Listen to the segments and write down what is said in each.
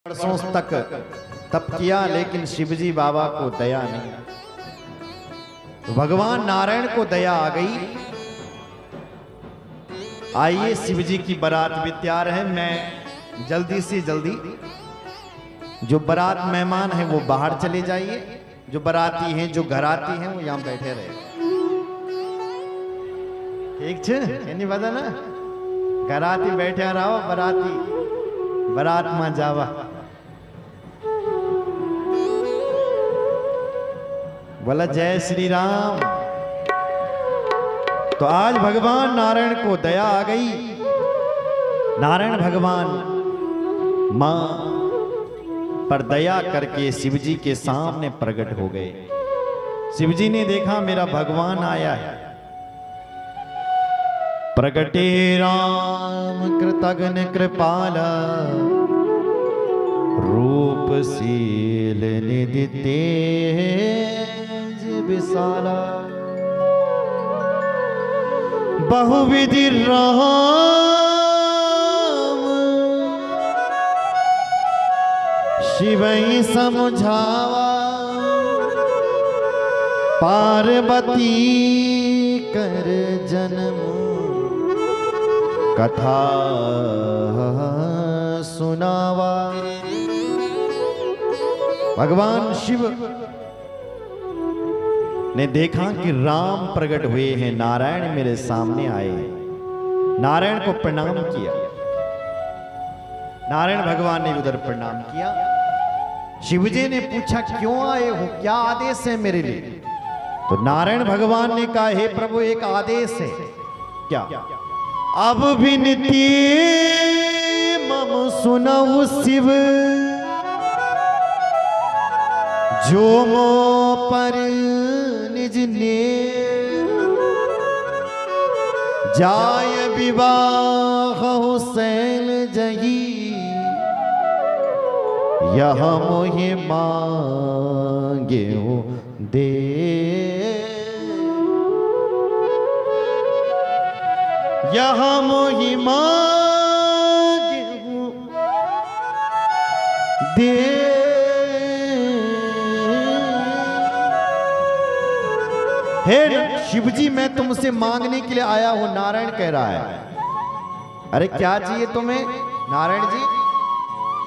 वर्षों तक तप किया लेकिन शिवजी बाबा को दया नहीं। तो भगवान नारायण को दया आ गई। आइए शिवजी की बारात भी तैयार है। मैं जल्दी से जल्दी जो बारात मेहमान है वो बाहर चले जाइए, जो बाराती हैं जो घराती हैं वो यहाँ बैठे रहे। ठीक छे नहीं बता ना, घराती बैठे रहो, बाराती बारात में जावा। बोला जय श्री राम। तो आज भगवान नारायण को दया आ गई। नारायण भगवान मां पर दया करके शिवजी के सामने प्रकट हो गए। शिवजी ने देखा मेरा भगवान आया है। प्रगटे राम कृतघ्न कृपाला, रूपशील निधि तेज विशाला, बहुविधि राम शिवई समझावा, पार्वती कर जन्म कथा सुनावा। भगवान शिव ने देखा कि राम प्रकट हुए हैं, नारायण मेरे सामने आए। नारायण को प्रणाम किया। नारायण भगवान ने उधर प्रणाम किया। शिवजी ने पूछा क्यों आए हो, क्या आदेश है मेरे लिए? तो नारायण भगवान ने कहा हे प्रभु एक आदेश है। क्या? अब विनती मम सुनऊ शिव, जो मो पर निज ने जाय विवाह हुसैन जही, यह मोहि मांगे दे। यह मोहि मांगे दे। हे शिवजी मैं तुमसे मांगने के लिए आया हूं, नारायण कह रहा है। अरे क्या चाहिए तुम्हें नारायण जी?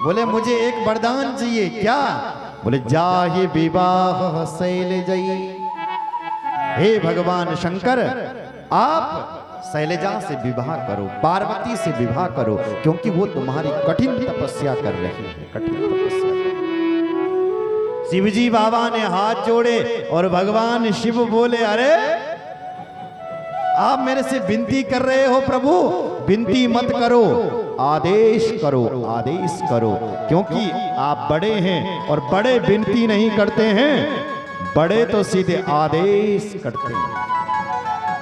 बोले मुझे एक वरदान चाहिए। क्या? बोले जाहि विवाह शैलजई। हे भगवान शंकर आप शैलजा से विवाह करो, पार्वती से विवाह करो, क्योंकि वो तुम्हारी कठिन तपस्या कर रही है, कठिन तपस्या। शिवजी बाबा ने हाथ जोड़े और भगवान शिव बोले अरे आप मेरे से विनती कर रहे हो प्रभु, विनती मत करो, आदेश करो, आदेश करो, क्योंकि आप बड़े हैं और बड़े विनती नहीं करते हैं, बड़े तो सीधे आदेश करते हैं।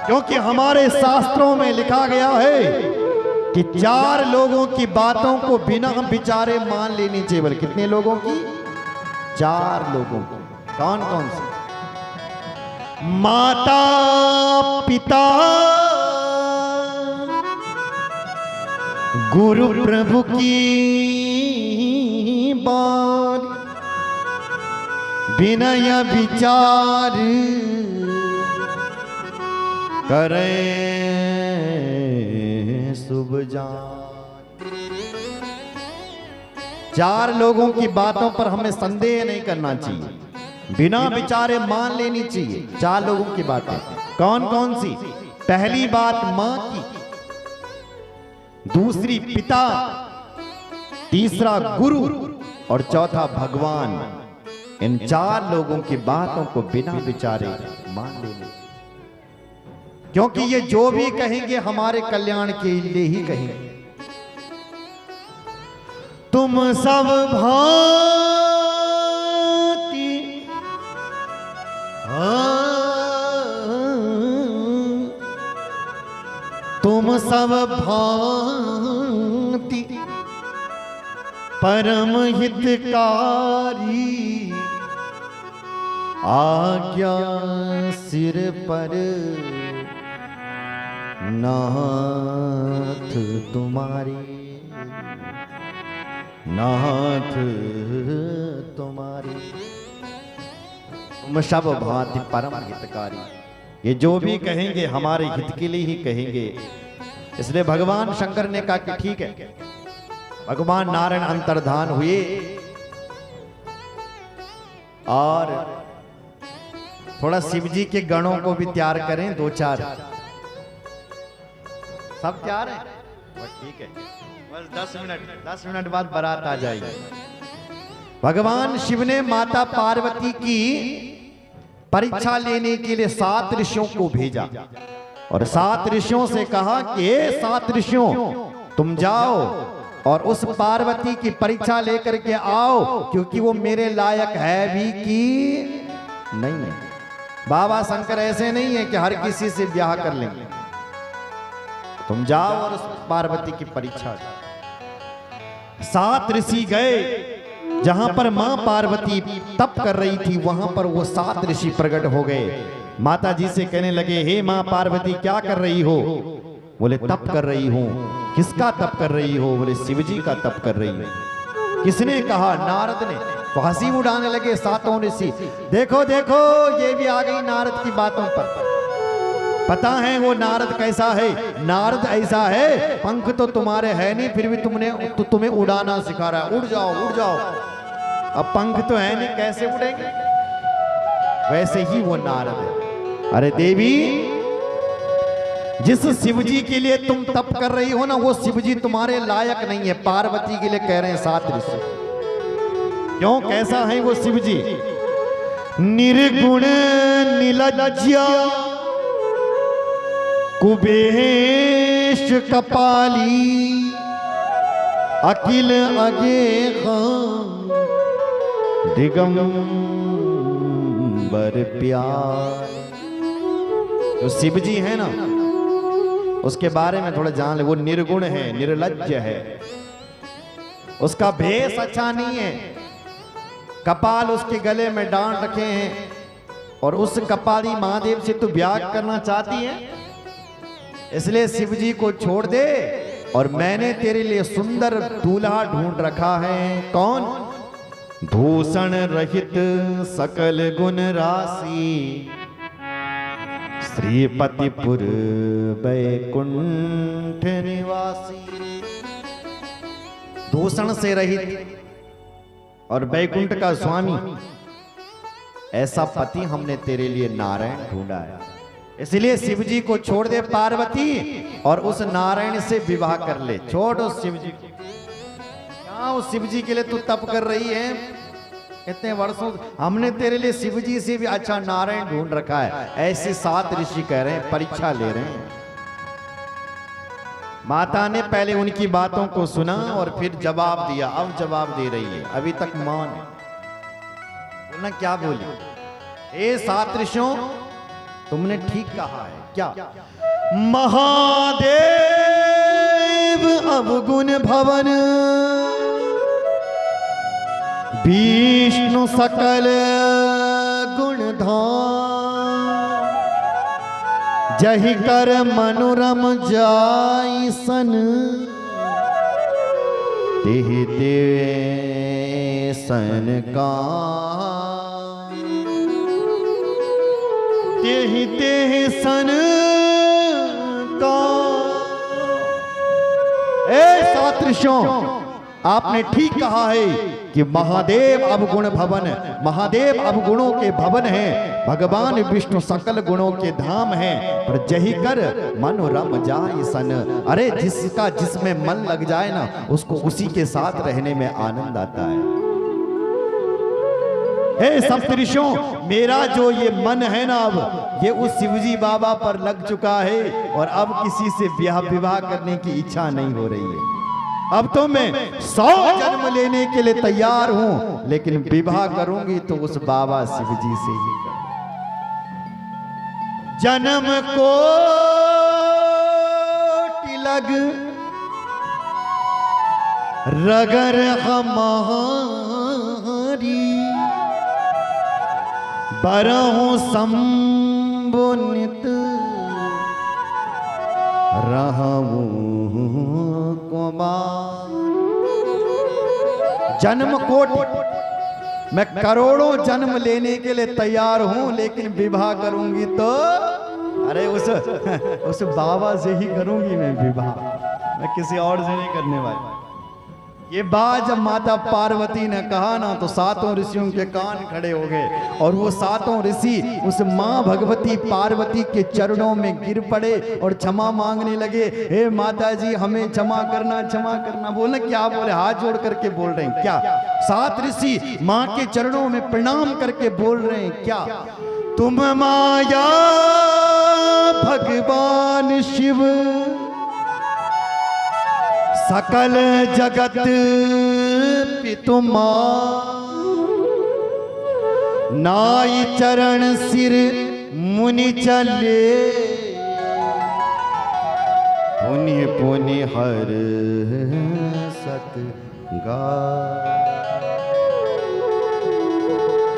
क्योंकि हमारे शास्त्रों में लिखा गया है कि 4 लोगों की बातों को बिना विचारे मान लेनी चाहिए। बोले कितने लोगों की? 4 लोगों की। कौन कौन से? माता पिता, गुरु प्रभु की बात, विनय विचार करें शुभ जान। 4 लोगों की बातों पर हमें संदेह नहीं करना चाहिए, बिना विचारे मान लेनी चाहिए। 4 लोगों की बातें कौन कौन सी? पहली बात मां की, दूसरी पिता, तीसरा गुरु और चौथा भगवान। इन 4 लोगों की बातों को बिना विचारे मान लेनी, क्योंकि ये जो भी कहेंगे हमारे कल्याण के लिए ही कहेंगे। तुम सब भांति तुम सब भांति परम हितकारी, आज्ञा सिर पर नाथ तुम्हारी। नाथ तुम्हारी तुम सब भांति परम हितकारी। ये जो भी कहेंगे हमारे हित के लिए ही कहेंगे। इसलिए भगवान शंकर ने कहा कि ठीक है। भगवान नारायण अंतर्धान हुए और थोड़ा शिव जी के गणों को भी तैयार करें, 2-4 सब तैयार है, ठीक है। बस 10 मिनट बाद बारात आ जाएगी। भगवान शिव ने माता पार्वती की परीक्षा लेने के लिए 7 ऋषियों को भेजा और 7 ऋषियों से कहा कि 7 ऋषियों तुम जाओ और उस पार्वती की परीक्षा लेकर के आओ, क्योंकि वो मेरे लायक है भी कि नहीं। बाबा शंकर ऐसे नहीं है कि हर किसी से ब्याह कर लेंगे। तुम जाओ और उस पार्वती की परीक्षा। 7 ऋषि गए, जहां पर मां पार्वती तप कर रही थी वहां पर वो 7 ऋषि प्रकट हो गए। माता जी से कहने लगे, हे मां पार्वती क्या कर रही हो? बोले तप कर रही हूं। किसका तप कर रही हो? बोले शिव जी का तप कर रही हूं। किसने कहा? नारद ने। तो हंसी उड़ाने लगे 7 ऋषि। देखो देखो ये भी आ गई नारद की बातों पर। पता है वो नारद कैसा है? नारद ऐसा है, पंख तो तुम्हारे है नहीं, फिर भी तुम्हें उड़ाना सिखा रहा है। उड़ जाओ उड़ जाओ। अब पंख तो है नहीं, कैसे उड़ेंगे? वैसे ही वो नारद है। अरे देवी, जिस शिव जी के लिए तुम तप कर रही हो ना, वो शिव जी तुम्हारे लायक नहीं है। पार्वती के लिए कह रहे हैं 7 ऋषि। क्यों? कैसा है वो शिव जी? निर्गुण निलज्जा कुबेश कपाली अखिल अगे दिगंबर प्यार। जो शिव जी है ना, उसके बारे में थोड़ा जान ले। वो निर्गुण है, निर्लज्ज है, उसका भेष अच्छा नहीं है। कपाल उसके गले में डांड रखे हैं और उस कपाली महादेव से तू ब्याह करना चाहती है, इसलिए शिव जी को छोड़ दे और मैंने तेरे लिए सुंदर दूल्हा ढूंढ रखा है। कौन? भूषण रहित सकल गुण राशि श्रीपतिपुर वैकुंठ निवासी। दूषण से रहित और वैकुंठ का स्वामी, ऐसा पति हमने तेरे लिए नारायण ढूंढा है। इसलिए शिव जी को छोड़ दे पार्वती और उस नारायण से विवाह कर ले। छोड़ उस शिव जी को। क्या उस शिव जी के लिए तू तप कर रही है इतने वर्षों? हमने तेरे लिए शिव जी से भी अच्छा नारायण ढूंढ रखा है। ऐसे 7 ऋषि कह रहे हैं, परीक्षा ले रहे हैं। माता ने पहले उनकी बातों को सुना और फिर जवाब दिया। अब जवाब दे रही है, अभी तक मौन है। बोलना क्या बोली? ए 7 ऋषियों, तुमने ठीक कहा है। क्या? महादेव अवगुण भवन विष्णु सकल गुणधाम जहि कर मनोरम जाई सन तेह ते सन का तेहि तेह सन का। ए 7 ऋषियों, आपने ठीक कहा है कि महादेव अवगुण भवन, महादेव अवगुणों के भवन हैं। भगवान विष्णु सकल गुणों के धाम हैं। पर जही कर मनोरम जाय सन। अरे जिसका जिसमें मन लग जाए ना, उसको उसी के साथ रहने में आनंद आता है। हे सप्तऋषियों, मेरा जो ये मन है ना, अब ये उस शिवजी बाबा पर लग चुका है और अब किसी से विवाह करने की इच्छा नहीं हो रही है। अब तो मैं 100 जन्म लेने के लिए तैयार हूं, लेकिन विवाह करूंगी तो उस बाबा शिवजी से ही करूंगी। जन्म को तिलक रगर हमारी बरहु संबुनित रहूं कुमार। जन्म कोटि, मैं करोड़ों जन्म लेने के लिए तैयार हूं, लेकिन विवाह करूंगी तो अरे उस बाबा से ही करूंगी मैं विवाह, मैं किसी और से नहीं करने वाली। ये बात जब माता पार्वती ने कहा ना, तो सातों ऋषियों के कान खड़े हो गए, और वो सातों ऋषि उस माँ भगवती पार्वती के चरणों में गिर पड़े और क्षमा मांगने लगे। हे माता जी, हमें क्षमा करना, क्षमा करना। बोले क्या बोले? हाथ जोड़ करके बोल रहे हैं क्या? सात ऋषि माँ के चरणों में प्रणाम करके बोल रहे हैं क्या? तुम माया भगवान शिव सकल जगत पितुमा, नाई चरण सिर मुनि चले, पुण्य पुण्य हर सत गा।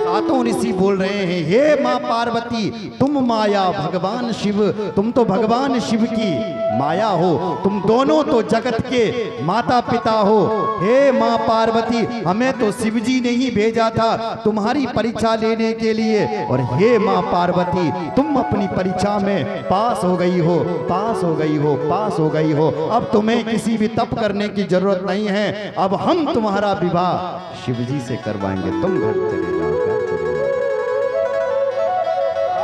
सातों ऋषि बोल रहे हैं, हे माँ पार्वती, तुम माया भगवान शिव, तुम तो भगवान शिव की माया हो, तुम दोनों तो जगत के माता पिता हो। हे माँ पार्वती, हमें तो शिव जी ने ही भेजा था तुम्हारी परीक्षा लेने के लिए, और हे माँ पार्वती, तुम अपनी परीक्षा में पास हो गई हो, पास हो गई हो, पास हो गई हो। अब तुम्हें किसी भी तप करने की जरूरत नहीं है, अब हम तुम्हारा विवाह शिव जी से करवाएंगे, तुम घर चले जाओ, घर चले जाओ।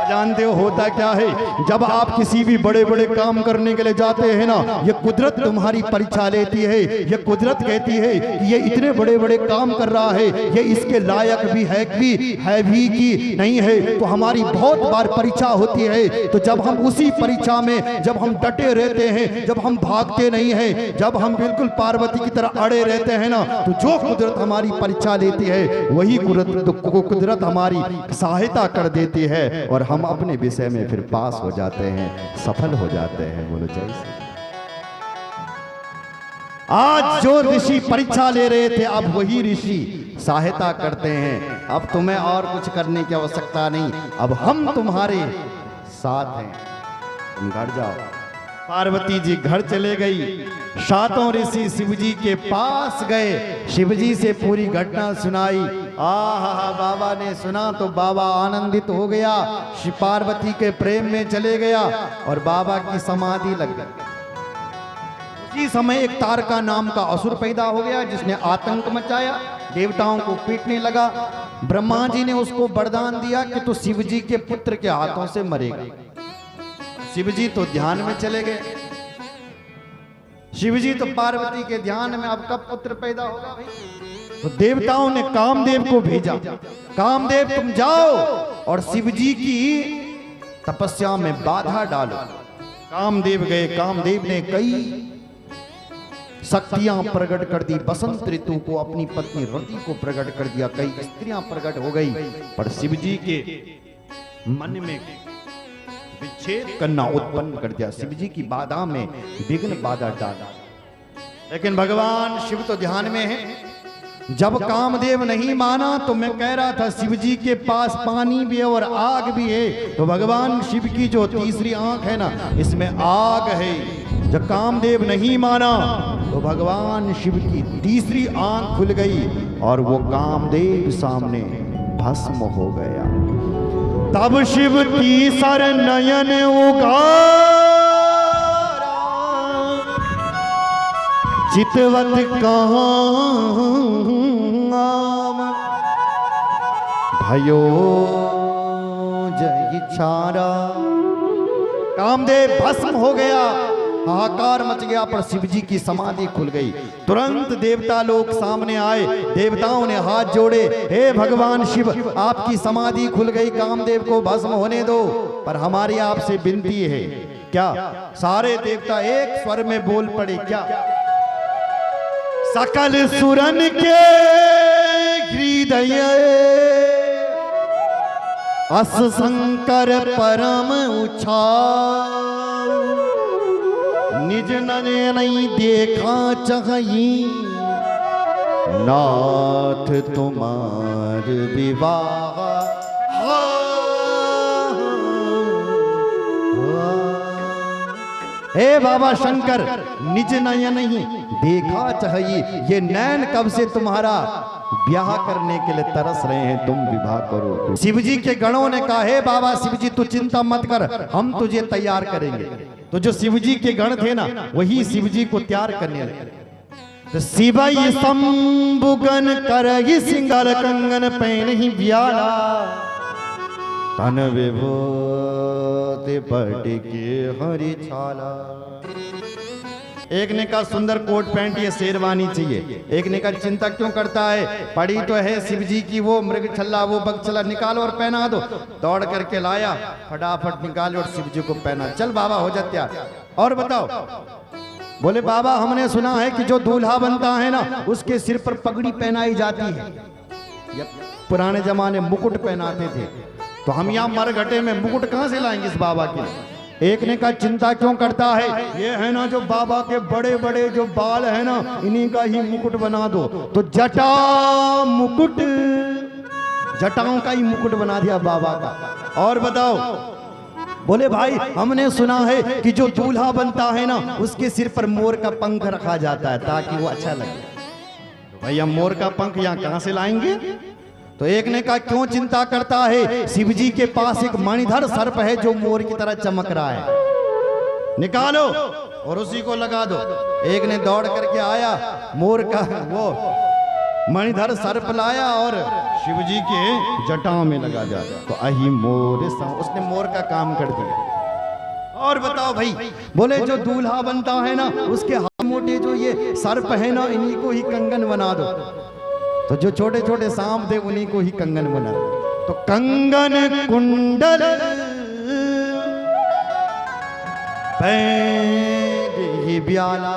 जानते हो होता क्या है, जब आप किसी भी बड़े बड़े काम करने के लिए जाते हैं ना, ये कुदरत तुम्हारी परीक्षा लेती है। ये कुदरत कहती है कि ये इतने बड़े बड़े काम कर रहा है, ये इसके लायक भी है भी कि नहीं है। तो हमारी बहुत बार परीक्षा होती है, तो जब हम उसी परीक्षा में जब हम डटे रहते हैं, जब हम भागते नहीं हैं, जब हम बिल्कुल पार्वती की तरह अड़े रहते हैं ना, तो जो कुदरत हमारी परीक्षा लेती है, वही कुदरत हमारी सहायता कर देती है, और हम अपने विषय में फिर पास हो जाते हैं, सफल हो जाते हैं। बोलो जय श्री। आज जो ऋषि परीक्षा ले रहे थे, अब वही ऋषि सहायता करते हैं। अब तुम्हें और कुछ करने की आवश्यकता नहीं, अब हम तुम्हारे साथ हैं, तुम घर जाओ। पार्वती जी घर चले गई, सातों ऋषि शिव जी के पास गए, शिव जी से पूरी घटना सुनाई। आहा, बाबा ने सुना तो बाबा आनंदित हो गया, शिव पार्वती के प्रेम में चले गया और बाबा की समाधि लग गई। उसी समय एक तारका नाम का असुर पैदा हो गया, जिसने आतंक मचाया, देवताओं को पीटने लगा। ब्रह्मा जी ने उसको वरदान दिया कि तू शिव जी के पुत्र के हाथों से मरेगा। शिव जी तो ध्यान में चले गए, शिव जी तो पार्वती के ध्यान में, अब कब पुत्र पैदा होगा भाई? तो देवताओं ने कामदेव को भेजा, कामदेव तुम जाओ और शिव जी की तपस्या में बाधा डालो। कामदेव गए, कामदेव ने कई शक्तियां प्रकट कर दी। बसंत ऋतु को अपनी पत्नी रति को प्रकट कर दिया, कई स्त्रियां प्रकट हो गई, पर शिव जी के मन में विच्छेद करना उत्पन्न कर दिया, शिव जी की बाधा में विघ्न बाधा डाला। लेकिन भगवान शिव तो ध्यान में है। जब कामदेव नहीं माना तो मैं कह रहा था शिव जी के पास पानी भी है और आग भी है, तो भगवान शिव की जो तीसरी आंख है ना, इसमें आग है। जब कामदेव नहीं माना तो भगवान शिव की तीसरी आंख खुल गई और वो कामदेव सामने भस्म हो गया। तब शिव तीसर नयन उगारा, चितवत काम भयो जय छारा। कामदेव भस्म हो गया, हाहाकार मच गया, पर शिव जी की समाधि खुल गई। तुरंत देवता लोग सामने आए, देवताओं ने हाथ जोड़े, हे भगवान शिव, आपकी समाधि खुल गई, कामदेव को भस्म होने दो, पर हमारी आपसे विनती है। क्या? सारे देवता एक स्वर में बोल पड़े, क्या? सकल सुरन के हृदय अस शंकर परम उछाल, निज नने नहीं देखा चाहिए नाथ तुम्हार विवाह। हे बाबा शंकर, निज नयन ही देखा चाहिए, ये नैन कब से तुम्हारा ब्याह करने के लिए तरस रहे हैं, तुम विवाह करो। शिव जी के गणों ने कहा, हे बाबा शिव जी तू चिंता मत कर, हम तुझे तैयार करेंगे। तो जो शिव जी के गण थे ना, वही शिव जी को तैयार करने लगे। तो शिवई शंभुगन करहि सिंगार, कंगन पहन ही ब्याला, तन विभूति पटके हरि छाला। एक ने कहा सुंदर कोट पैंट ये शेरवानी चाहिए, एक ने कहा चिंता क्यों करता है, पड़ी तो है शिव जी की वो मृग छल्ला, वो बग छल्ला, निकालो और पहना दो। दौड़ करके लाया, फटाफट निकालो और शिव जी को पहना। चल बाबा हो जा तैयार। और बताओ, बोले बाबा हमने सुना है कि जो दूल्हा बनता है ना, उसके सिर पर पगड़ी पहनाई जाती है। पुराने जमाने मुकुट पहनाते थे, तो हम यहाँ मरघटे में मुकुट कहाँ से लाएंगे इस बाबा के? एक ने कहा चिंता क्यों करता है, ये है ना जो बाबा के बड़े बड़े जो बाल है ना, इन्हीं का ही मुकुट बना दो। तो जटा मुकुट, जटाओं का ही मुकुट बना दिया बाबा का। और बताओ, बोले भाई हमने सुना है कि जो दूल्हा बनता है ना, उसके सिर पर मोर का पंख रखा जाता है ताकि वो अच्छा लगे। भाई हम मोर का पंख यहाँ कहाँ से लाएंगे? तो एक ने कहा क्यों चिंता करता है, शिव जी के पास एक मणिधर सर्प है जो मोर की तरह चमक रहा है, निकालो और उसी को लगा दो। एक ने दौड़ करके आया, मोर का वो मणिधर सर्प लाया और शिव जी के जटाओं में लगा जाता। तो अहि मोर, उसने मोर का काम कर दिया। और बताओ भाई, बोले जो दूल्हा बनता है ना, उसके हाथ मोटे जो ये सर्प है ना, इन्हीं को ही कंगन बना दो। तो जो छोटे छोटे सांप थे उन्हीं को ही कंगन बना। तो कंगन कुंडल पैर ब्याला,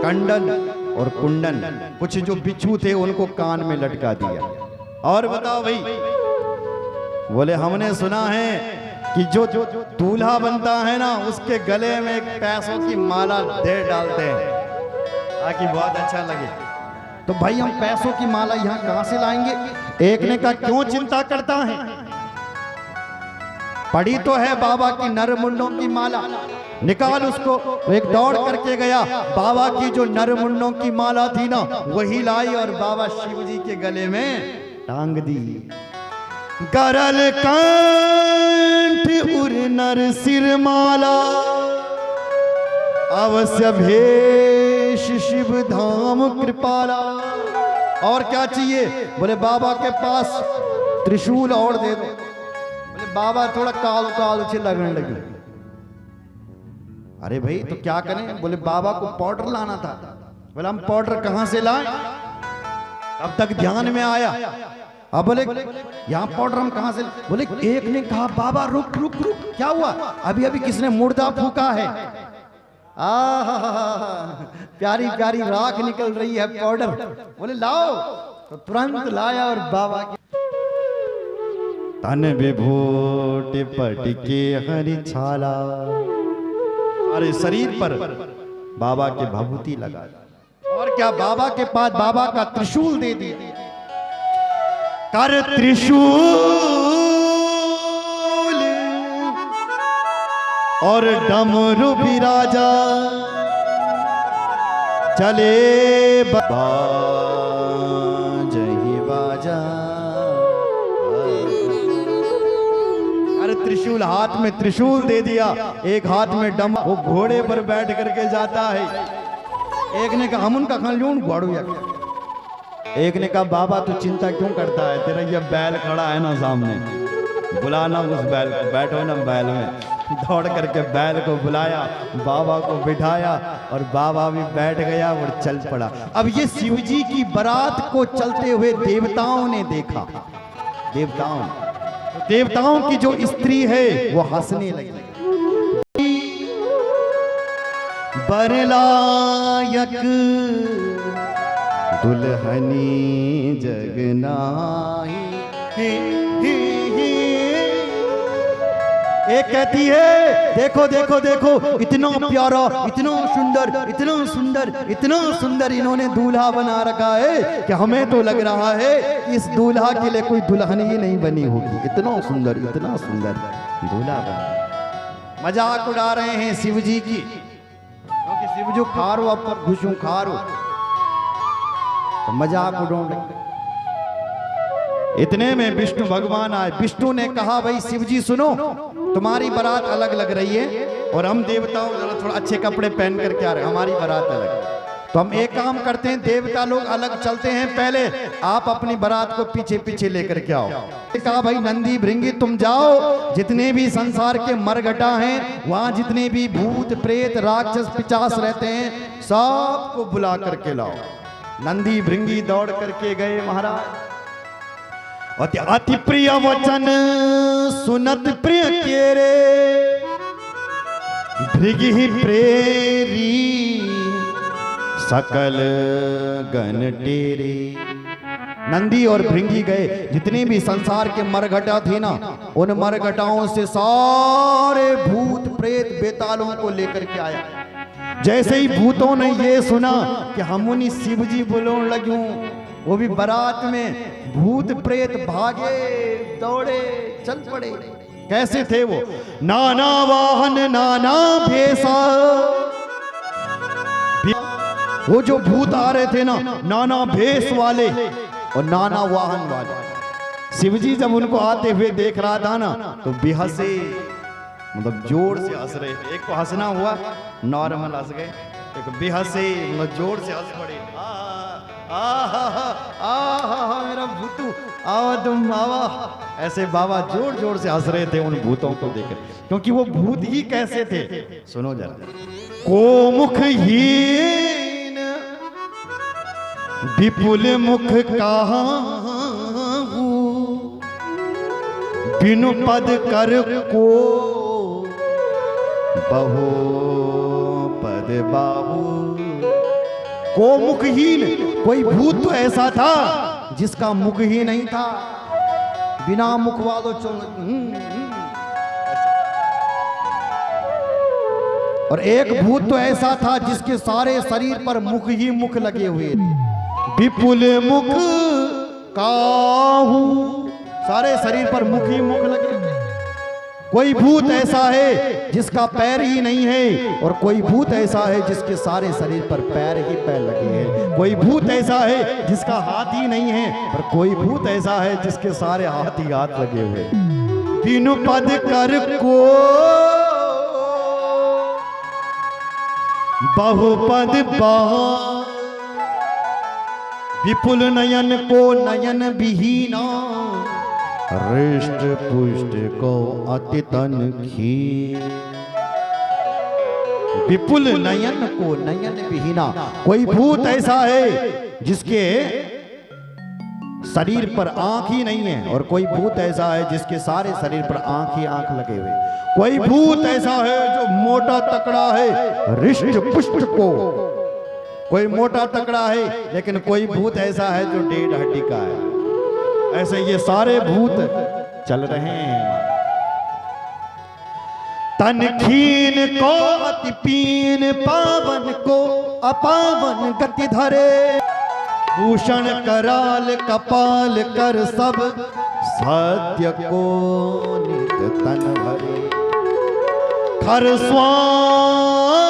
कंडल और कुंडन, कुछ जो बिच्छू थे उनको कान में लटका दिया। और बताओ भाई, बोले हमने सुना है कि जो दूल्हा बनता है ना, उसके गले में एक पैसों की माला दे डालते हैं ताकि बहुत अच्छा लगे। तो भाई हम पैसों की माला यहाँ कहाँ से लाएंगे? एक ने कहा क्यों चिंता करता है, पड़ी तो है बाबा की नरमुंडों की माला, निकाल उसको। तो एक दौड़ करके गया, बाबा की जो नरमुंडों की माला थी ना, वही लाई और बाबा शिव जी के गले में टांग दी। करल कंठ उर नर सिर माला, अवश्य भेष शिव धाम कृपाला। और क्या चाहिए? बोले बाबा के पास त्रिशूल और दे दो। बोले बाबा थोड़ा काल काल से लगने लगे। अरे भाई तो क्या करें? बोले बाबा को पाउडर लाना था। बोले हम पाउडर कहां से लाएं? अब तक ध्यान में आया। अब बोले यहाँ पाउडर हम कहां से? बोले एक ने कहा बाबा रुक रुक रुक, क्या हुआ? अभी अभी किसने मुर्दा फूका है? प्यारी प्यारी राख निकल रही है पाउडर। बोले लाओ। तो तुरंत लाया और बाबा के तन विभूति पटके हरि छाला, अरे शरीर पर बाबा के भभूति लगा। और क्या, बाबा के पास बाबा का त्रिशूल दे दिया। कर त्रिशूल और डमरू बिराजा, चले जही बाजा। अरे त्रिशूल, हाथ में त्रिशूल दे दिया, एक हाथ में डम, वो घोड़े पर बैठ करके जाता है। एक ने कहा हम उनका खलून घोड़ू या। एक ने कहा बाबा तू चिंता क्यों करता है, तेरा ये बैल खड़ा है ना सामने, बुलाना उस बैल को, बैठो ना बैल में। दौड़ करके बैल को बुलाया, बाबा को बिठाया और बाबा भी बैठ गया और चल पड़ा। अब ये शिव जी की बारात को चलते हुए देवताओं ने देखा। देवताओं की जो स्त्री है वो हंसने लगी। बरलायक दुल्हनी जगनाई, एक कहती है देखो देखो देखो, इतना प्यारा, इतना सुंदर, इतना सुंदर, इतना सुंदर इन्होंने दूल्हा बना रखा है कि हमें तो लग रहा है इस दूल्हा के लिए कोई दुल्हन ही नहीं बनी होगी। इतना सुंदर दूल्हा बना। मजाक उड़ा रहे हैं शिव जी की, क्योंकि शिव जो खारो अब पर घुसू खारो, तो मजाक उड़ा रहे। इतने में विष्णु भगवान आए। विष्णु ने कहा भाई शिव जी सुनो, तुम्हारी बारात अलग लग रही है और हम देवताओं जरा थोड़ा अच्छे कपड़े पहन करके आ रहे, हमारी बारात अलग है। तो हम एक काम करते हैं, देवता लोग अलग चलते हैं, पहले आप अपनी बारात को पीछे पीछे लेकर के आओ। कहा भाई नंदी भृंगी तुम जाओ, जितने भी संसार के मरघटा हैं, वहां जितने भी भूत प्रेत राक्षस पिचास रहते हैं, सबको बुला करके लाओ। नंदी भृंगी दौड़ करके गए महाराज। अति प्रिय वचन सुनत प्रिय केरे, भृगि प्रेरी सकल गण टेरे। नंदी और भृंगी गए, जितने भी संसार के मरघटा थे ना, उन मरघटाओं से सारे भूत प्रेत बेतालों को लेकर के आया। जैसे ही भूतों ने ये सुना कि हम उन्हीं शिव जी बोलने लगे, वो भी बारात में, भूत प्रेत भागे दौड़े चल पड़े। कैसे थे वो? नाना वाहन नाना भेसा। वो जो भूत आ रहे थे ना, नाना भेष वाले और नाना वाहन वाले। शिवजी जब उनको आते हुए देख रहा था ना, तो बेहसे, मतलब जोर से हंस रहे। एक को हंसना हुआ, नॉर्मल हंस गए, एक बेहसे मतलब जोर से हंस पड़े। मेरा भूतू आवा तुम आवा, ऐसे बाबा जोर जोर से हंस रहे थे उन भूतों को देखकर, क्योंकि वो भूत ही कैसे थे सुनो जरा। को मुखहीन विपुल मुख काहू, बिनु पद कर को बहु पद बाबू। को मुखहीन, कोई भूत तो ऐसा था जिसका मुख ही नहीं था, बिना मुख वालों और एक भूत तो ऐसा था जिसके सारे शरीर पर मुख ही मुख लगे हुए थे। विपुल मुख काहू, सारे शरीर पर मुख ही मुख लगे हुए। कोई भूत ऐसा है जिसका पैर ही नहीं है, और कोई भूत ऐसा है जिसके सारे शरीर पर पैर ही पैर लगे हैं। कोई भूत ऐसा है जिसका हाथ ही नहीं है, पर कोई भूत ऐसा है जिसके सारे हाथ ही हाथ लगे हुए। बिनु पद कर को बहुपद बहा, विपुल नयन को नयन विहीना, हृष्ट पुष्ट को अति तन खीर। विपुल नयन को नयन विहीना, कोई भूत ऐसा है जिसके शरीर पर आंख ही नहीं है, और कोई भूत ऐसा है जिसके सारे शरीर पर आंख ही आंख लगे हुए। कोई भूत ऐसा है जो मोटा तकड़ा है, हृष्ट पुष्ट को, कोई मोटा तकड़ा है, लेकिन कोई भूत ऐसा है जो डेढ़ हड्डी का है। ऐसे ये सारे भूत चल रहे हैं। तन खीन को अति पीन, पावन को अपावन गति धरे। भूषण कराल कपाल कर सब, सत्य को नित तन भरे। खर स्वान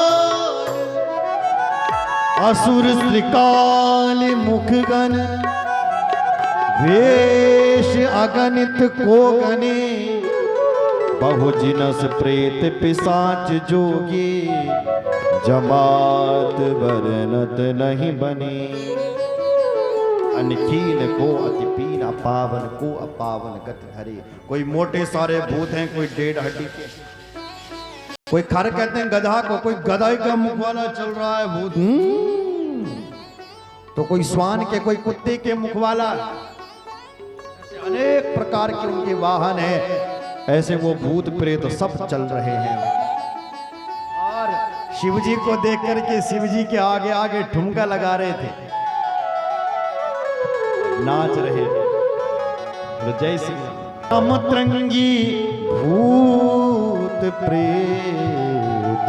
असुर श्रीकाल मुखगन, वेश अगणित को गने। बहु जिनस प्रेत पिशाच जोगी, जमात वर्णत नहीं बने। अनखीन को अति पीन, अपावन को अपावन गति धरे। कोई मोटे सारे भूत हैं, कोई डेढ़ हड्डी के, कोई खर कहते हैं गधा को, कोई गधा का मुख वाला चल रहा है भूत, तो कोई स्वान के, कोई कुत्ते के मुख वाला। अनेक प्रकार के उनके वाहन हैं। ऐसे वो भूत प्रेत सब चल रहे हैं। और शिवजी को देख करके शिवजी के आगे आगे ठुमका लगा रहे थे, नाच रहे थे। जय श्री राम। तरंगी भूत प्रेत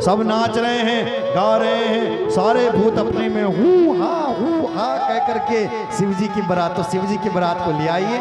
सब नाच रहे हैं, गा रहे हैं। सारे भूत अपने में हूँ हा कह करके शिवजी की बारात, तो शिवजी की बारात को ले आइए।